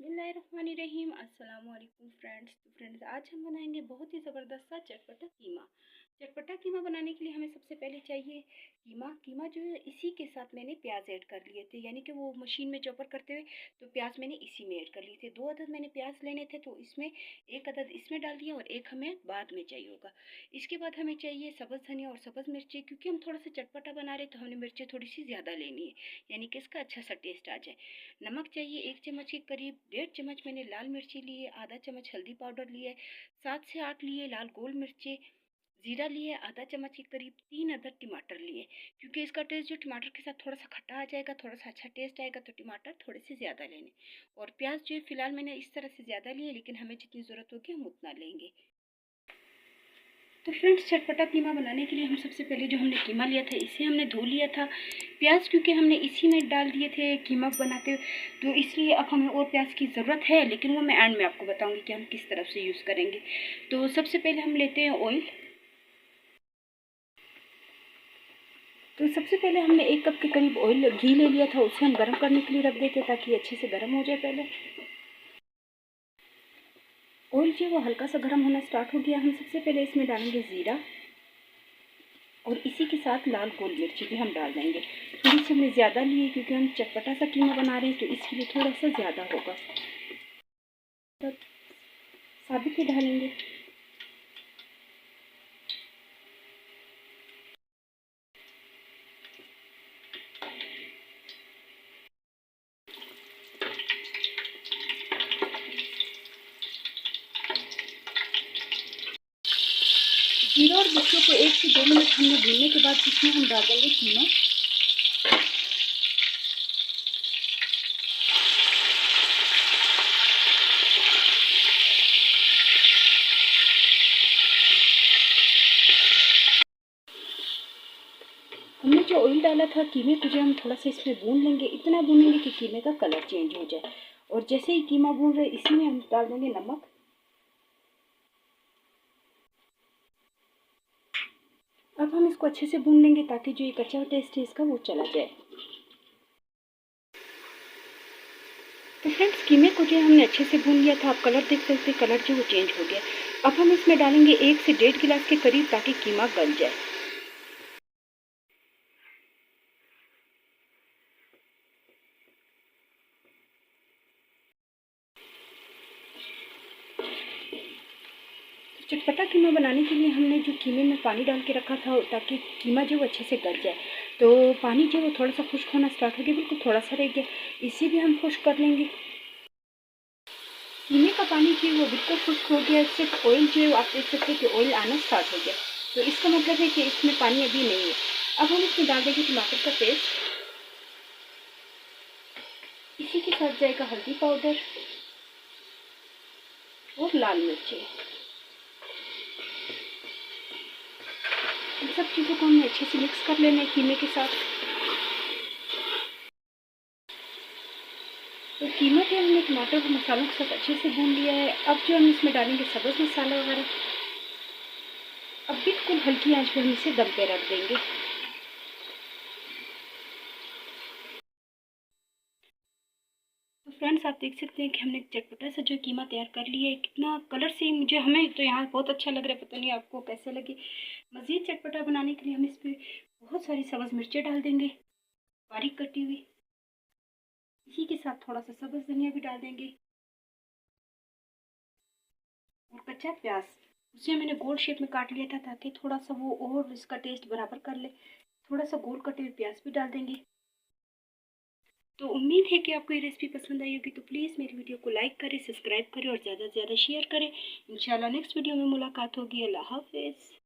बिस्मिल्लाहिर्रहमानिर्रहीम। अस्सलाम वालेकुम फ्रेंड्स। तो फ्रेंड्स, आज हम बनाएंगे बहुत ही ज़बरदस्त सा चटपटा कीमा। चटपटा कीमा बनाने के लिए हमें सबसे पहले चाहिए कीमा। कीमा जो है इसी के साथ मैंने प्याज ऐड कर लिए थे, यानी कि वो मशीन में चॉपर करते हुए तो प्याज मैंने इसी में ऐड कर लिए थे। 2 अदद मैंने प्याज लेने थे तो इसमें 1 अदद इसमें डाल दिया और 1 हमें बाद में चाहिए होगा। इसके बाद हमें चाहिए सब्ज़ धनिया और सब्ज़ मिर्ची, क्योंकि हम थोड़ा सा चटपटा बना रहे तो हमने मिर्ची थोड़ी सी ज़्यादा लेनी है, यानी कि इसका अच्छा सा टेस्ट आ जाए। नमक चाहिए 1 चम्मच के करीब। 1.5 चम्मच मैंने लाल मिर्ची ली है। आधा चम्मच हल्दी पाउडर लिया है। 7 से 8 लिए लाल गोल मिर्ची। जीरा लिए आधा चम्मच के करीब। 3 अदद टमाटर लिए, क्योंकि इसका टेस्ट जो टमाटर के साथ थोड़ा सा खट्टा आ जाएगा, थोड़ा सा अच्छा टेस्ट आएगा, तो टमाटर थोड़े से ज़्यादा लेने। और प्याज जो है फिलहाल मैंने इस तरह से ज़्यादा लिए, लेकिन हमें जितनी ज़रूरत होगी हम उतना लेंगे। तो फ्रेंड्स, चटपटा कीमा बनाने के लिए हम सबसे पहले जो हमने कीमा लिया था इसे हमने धो लिया था। प्याज क्योंकि हमने इसी में डाल दिए थे कीमा बनाते हुए, तो इसलिए अब हमें और प्याज की ज़रूरत है, लेकिन वो मैं एंड में आपको बताऊंगी कि हम किस तरफ से यूज़ करेंगे। तो सबसे पहले हम लेते हैं ऑयल। तो सबसे पहले हमने 1 कप के करीब ऑयल घी ले लिया था, उसे हम गर्म करने के लिए रख देते ताकि अच्छे से गर्म हो जाए। पहले ऑयल जो वो हल्का सा गर्म होना स्टार्ट हो गया, हम सबसे पहले इसमें डालेंगे ज़ीरा और इसी के साथ लाल गोल मिर्ची भी हम डाल देंगे। थोड़ी सी हमने ज़्यादा ली है क्योंकि हम चटपटा सा कीमा बना रहे हैं, तो इसके लिए थोड़ा सा ज़्यादा होगा। तब साबित ही डालेंगे। जीरा और मिर्चों को 1 से 2 मिनट हमने भूनने के बाद इसमें हम डाल देंगे कीमा। हमने जो ऑयल डाला था कीमे को जो हम थोड़ा सा इसमें भून लेंगे, इतना भूनेंगे कि कीमे का कलर चेंज हो जाए। और जैसे ही कीमा भून रहे इसी में हम डाल देंगे नमक। अब हम इसको अच्छे से भून लेंगे ताकि जो ये कच्चा टेस्ट है इसका वो चला जाए। तो फ्रेंड्स, कीमे को जो हमने अच्छे से भून लिया था, आप कलर देख सकते हैं, कलर जो वो चेंज हो गया। अब हम इसमें डालेंगे 1 से 1.5 गिलास के करीब ताकि कीमा गल जाए। चटपटा कीमा बनाने के लिए हमने जो कीमे में पानी डाल के रखा था ताकि कीमा जो वो अच्छे से गल जाए, तो पानी जो वो थोड़ा सा खुश्क होना स्टार्ट हो गया, बिल्कुल थोड़ा सा रह गया, इसे भी हम खुश्क कर लेंगे। कीमे का पानी जो है वो बिल्कुल खुश्क हो गया, सिर्फ ऑयल जो है आप देख सकते हैं कि ऑयल आना स्टार्ट हो गया, तो इसका मतलब है कि इसमें पानी अभी नहीं है। अब हम इसमें डाल देंगे टमाटर का पेस्ट। इसी के साथ जाएगा हल्दी पाउडर और लाल मिर्ची। इन सब चीज़ों को हमें अच्छे से मिक्स कर लेना है कीमे के साथ। तो कीमा जो हमने टमाटर और मसालों के साथ अच्छे से भून लिया है। अब जो हम इसमें डालेंगे सब्ज़ मसाला वगैरह। अब बिल्कुल हल्की आंच पे हम इसे दम पे रख देंगे। तो फ्रेंड्स, आप देख सकते हैं कि हमने चटपटा सा जो कीमा तैयार कर लिया है। कितना कलर से मुझे हमें तो यहाँ बहुत अच्छा लग रहा है, पता नहीं आपको कैसे लगे। मज़ीद चटपटा बनाने के लिए हम इस पर बहुत सारी सब्ज़ मिर्चें डाल देंगे बारीक कटी हुई। इसी के साथ थोड़ा सा सब्ज़ धनिया भी डाल देंगे और कच्चा प्याज, उसे मैंने गोल शेप में काट लिया था ताकि थोड़ा सा वो और इसका टेस्ट बराबर कर ले। थोड़ा सा गोल कटे हुए प्याज भी डाल देंगे। तो उम्मीद है कि आपको ये रेसिपी पसंद आई होगी, तो प्लीज़ मेरी वीडियो को लाइक करें, सब्सक्राइब करें और ज़्यादा से ज़्यादा शेयर करें। इंशाल्लाह नेक्स्ट वीडियो में मुलाकात होगी। अल्लाह हाफ़िज़।